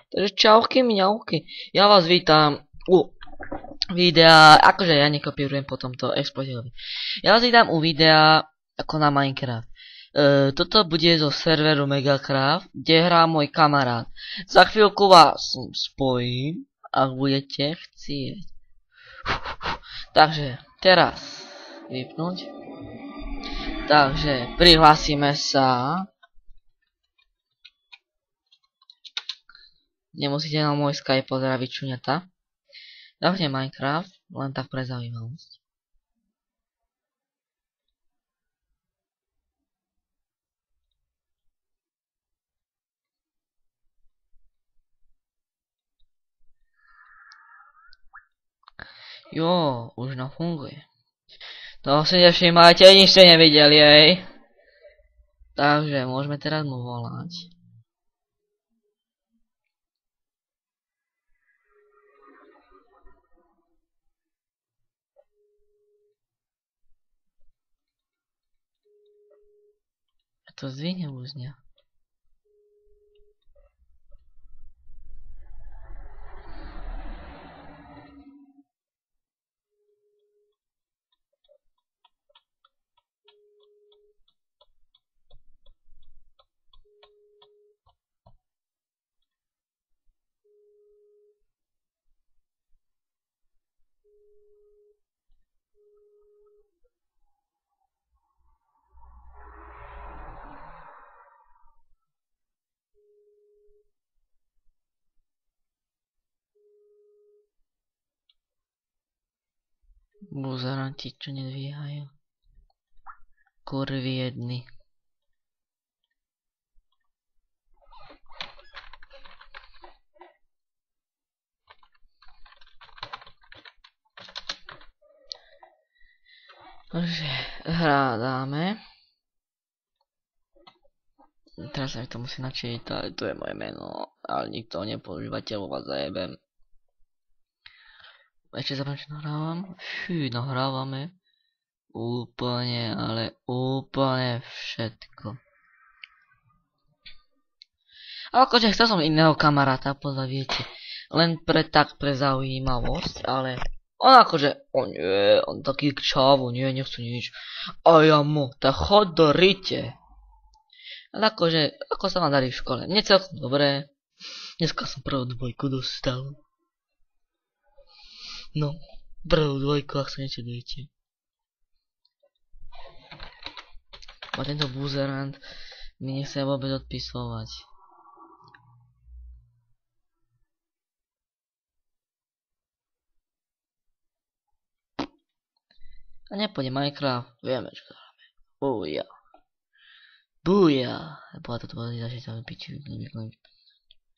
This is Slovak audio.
Takže čauky, mňauky. Ja vás vítam u videa, akože ja nekopírujem po tomto explozilovi. Ja vás vítam u videa ako na Minecraft. Toto bude zo serveru Megacraft, kde hrá môj kamarát. Za chvíľku vás spojím, ak budete chcieť. Takže, teraz vypnúť. Takže, prihlásime sa. Nemusíte na môj Skype pozdraviť čuňata. Dávte Minecraft, len tak pre zaujímavosť. Jo, už funguje. To si nevšimajte, nič ste nevideli, hej. Takže, môžeme teraz mu volať. To zdvihne úzňa. Buzeranti, čo nedvíhajú. Kurvy jedny. Takže hľadáme. Teraz sa mi to musí načítať, to je moje meno, ale nikto nepoužívate, vo vás zajebem. Ešte zapnem, čo nahrávam. Fú, nahrávame úplne, ale úplne všetko. A akože chcel som iného kamaráta, podľa viete. Len pre zaujímavosť, ale on akože, on taký kčavo, nechce nič. A ja mu, tak chod do rite. Ale akože, ako sa vám darí v škole? Mne celkom dobré. Dneska som prvú dvojku dostal. No, prvú dvojku, ak sa nečudujete. A tento buzerant mi nechce vôbec odpisovať. A nepôjde Minecraft, vieme čo dáme. Búja. Búja. Bola to tvoja zažiť sa piči.